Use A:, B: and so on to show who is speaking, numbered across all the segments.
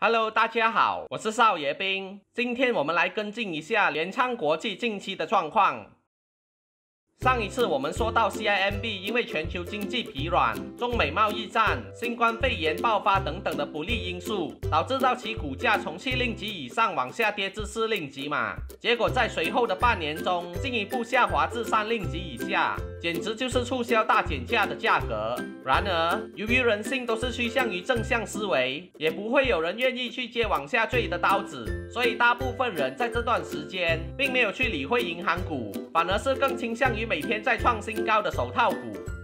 A: Hello， 大家好，我是少爷兵。今天我们来跟进一下联昌国际近期的状况。上一次我们说到 CIMB 因为全球经济疲软、中美贸易战、新冠肺炎爆发等等的不利因素，导致到其股价从7令吉以上往下跌至4令吉嘛。结果在随后的半年中，进一步下滑至3令吉以下，简直就是促销大减价的价格。然而，由于人性都是趋向于正向思维，也不会有人愿意去接往下坠的刀子，所以大部分人在这段时间并没有去理会银行股，反而是更倾向于每天在创新高的手套股。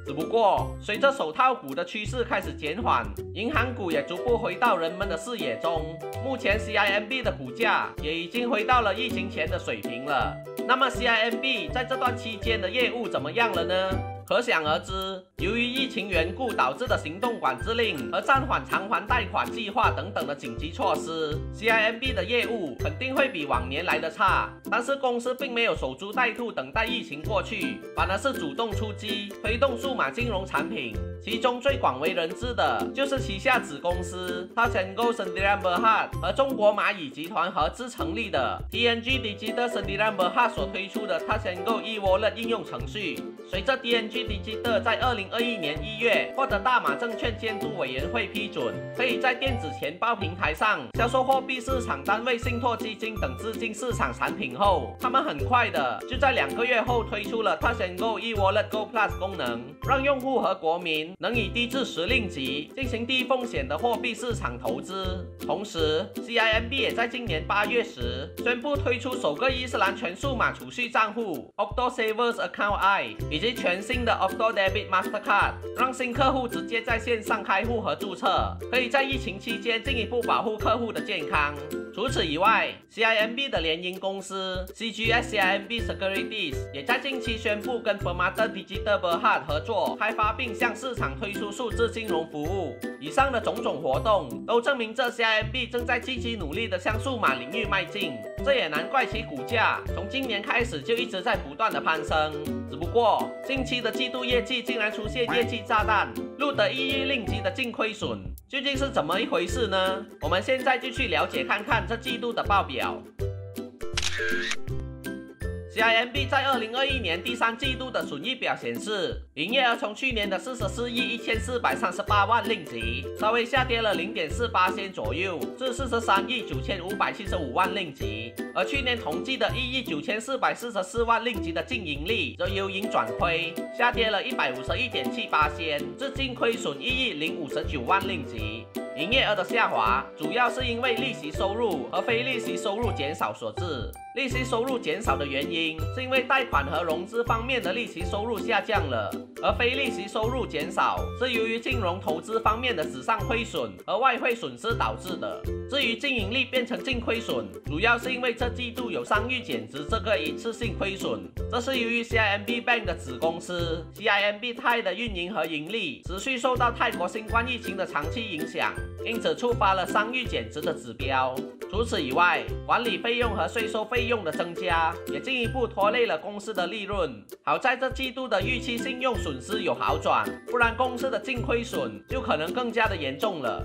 A: 只不过，随着手套股的趋势开始减缓，银行股也逐步回到人们的视野中。目前 CIMB 的股价也已经回到了疫情前的水平了。那么 CIMB 在这段期间的业务怎么样了呢？可想而知，由于疫情缘故导致的行动管制令和暂缓偿还贷款计划等等的紧急措施 ，CIMB 的业务肯定会比往年来的差。但是公司并没有守株待兔等待疫情过去，反而是主动出击，推动数码金融产品。其中最广为人知的就是旗下子公司 Touch 'n Go Sdn Bhd 和中国蚂蚁集团合资成立的 TNG Digital Sdn Bhd 所推出的 Touch 'n Go e-wallet 应用程序。随着 TNG Digital 在2021年1月获得大马证券监督委员会批准，可以在电子钱包平台上销售货币市场单位信托基金等资金市场产品后，他们很快的就在2个月后推出了 Touch 'n Go e-wallet Go Plus 功能，让用户和国民能以低至10令吉进行低风险的货币市场投资。同时 ，CIMB 也在今年8月时宣布推出首个伊斯兰全数码储蓄账户 Octo Savers Account I， 以及全新的 Octo Debit Mastercard， 让新客户直接在线上开户和注册，可以在疫情期间进一步保护客户的健康。除此以外 ，CIMB 的联营公司 CGS CIMB Securities 也在近期宣布跟 Permata Digital Berhad 合作，开发并向市场推出数字金融服务。以上的种种活动都证明这 CIMB 正在积极努力的向数码领域迈进，这也难怪其股价从今年开始就一直在不断的攀升。只不过近期的季度业绩竟然出现业绩炸弹，录得1亿令吉的净亏损，究竟是怎么一回事呢？我们现在就去了解看看这季度的报表。CIMB 在2021年第3季度的损益表显示，营业额从去年的44亿1438万令吉，稍微下跌了 0.4% 左右，至43亿9575万令吉。而去年同季的1亿9444万令吉的净盈利则由盈转亏，下跌了 151.7%，至净亏损1亿059万令吉。营业额的下滑主要是因为利息收入和非利息收入减少所致。利息收入减少的原因是因为贷款和融资方面的利息收入下降了，而非利息收入减少是由于金融投资方面的史上亏损和外汇损失导致的。至于净盈利变成净亏损，主要是因为这季度有商誉减值这个一次性亏损，这是由于 CIMB Bank 的子公司 CIMB Thai 的运营和盈利持续受到泰国新冠疫情的长期影响，因此触发了商誉减值的指标。除此以外，管理费用和税收费用的增加也进一步拖累了公司的利润。好在这季度的预期信用损失有好转，不然公司的净亏损就可能更加的严重了。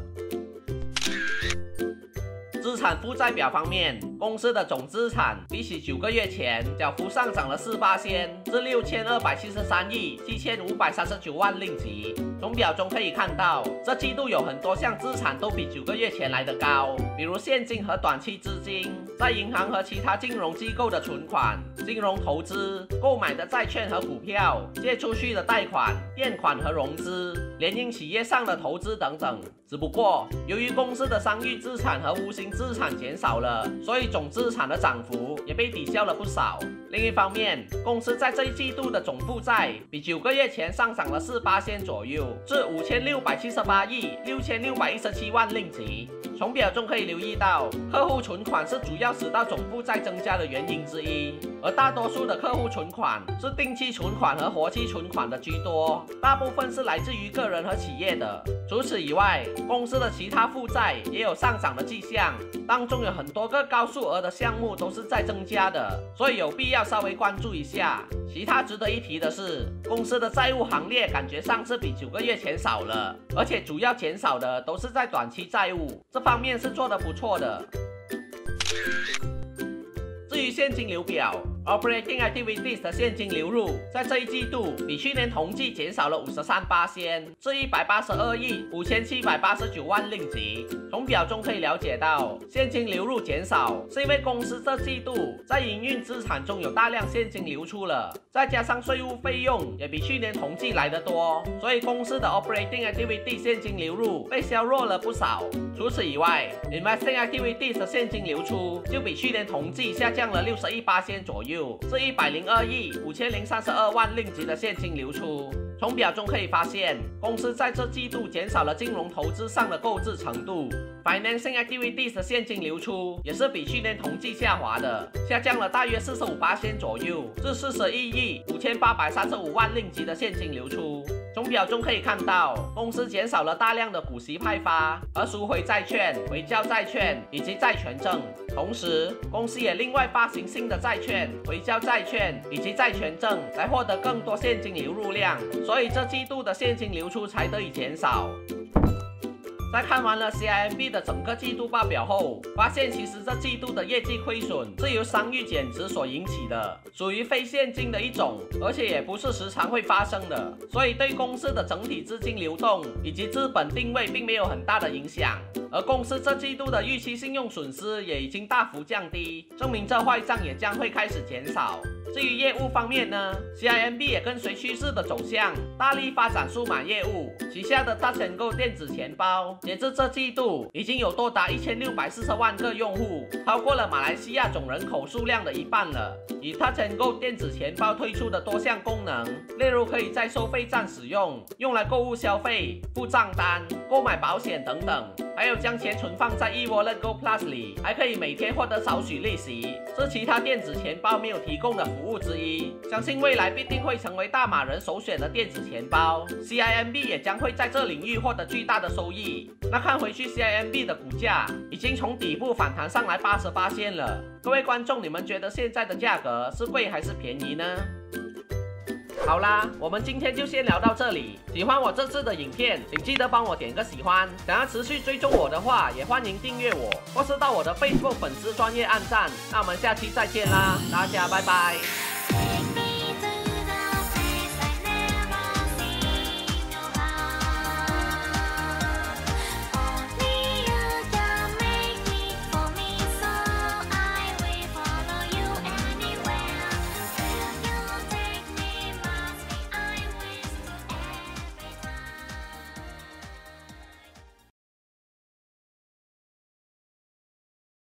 A: 资产负债表方面，公司的总资产比起9个月前小幅上涨了4%，至6273亿7539万令吉。从表中可以看到，这季度有很多项资产都比9个月前来得高，比如现金和短期资金，在银行和其他金融机构的存款、金融投资、购买的债券和股票、借出去的贷款、垫款和融资、联营企业上的投资等等。只不过，由于公司的商誉资产和无形资产减少了，所以总资产的涨幅也被抵消了不少。另一方面，公司在这一季度的总负债比9个月前上涨了4%左右，至5678亿6617万令吉。从表中可以留意到，客户存款是主要使到总负债增加的原因之一，而大多数的客户存款是定期存款和活期存款的居多，大部分是来自于个人和企业的。除此以外，公司的其他负债也有上涨的迹象，当中有很多个高数额的项目都是在增加的，所以有必要稍微关注一下。其他值得一提的是，公司的债务行列感觉上是比9个月前少了，而且主要减少的都是在短期债务，这方面是做得不错的。至于现金流表 ，Operating Activities 的现金流入在这一季度比去年同季减少了53%，至182亿5789万令吉。从表中可以了解到，现金流入减少是因为公司这季度在营运资产中有大量现金流出了，再加上税务费用也比去年同季来得多，所以公司的 Operating Activities 现金流入被削弱了不少。除此以外 ，Investing Activities 的现金流出就比去年同季下降了61%左右，至102亿5032万令吉的现金流出。从表中可以发现，公司在这季度减少了金融投资上的购置程度。Financing Activities 的现金流出也是比去年同季下滑的，下降了大约45%左右，至41亿5835万令吉的现金流出。从表中可以看到，公司减少了大量的股息派发，而赎回债券、回交债券以及债权证。同时，公司也另外发行新的债券、回交债券以及债权证，来获得更多现金流入量，所以这季度的现金流出才得以减少。在看完了 CIMB 的整个季度报表后，发现其实这季度的业绩亏损是由商誉减值所引起的，属于非现金的一种，而且也不是时常会发生的，所以对公司的整体资金流动以及资本定位并没有很大的影响。而公司这季度的预期信用损失也已经大幅降低，证明这坏账也将会开始减少。至于业务方面呢 ，CIMB 也跟随趋势的走向，大力发展数码业务。旗下的 Touch and Go 电子钱包，截至这季度已经有多达1640万个用户，超过了马来西亚总人口数量的一半了。以 Touch and Go 电子钱包推出的多项功能，例如可以在收费站使用，用来购物消费、付账单、购买保险等等。还有将钱存放在 eWallet Go Plus 里，还可以每天获得少许利息，是其他电子钱包没有提供的服务之一。相信未来必定会成为大马人首选的电子钱包 ，CIMB 也将会在这领域获得巨大的收益。那看回去 CIMB 的股价已经从底部反弹上来80%了。各位观众，你们觉得现在的价格是贵还是便宜呢？好啦，我们今天就先聊到这里。喜欢我这次的影片，请记得帮我点个喜欢。想要持续追踪我的话，也欢迎订阅我，或是到我的 Facebook 粉丝专页按赞。那我们下期再见啦，大家拜拜。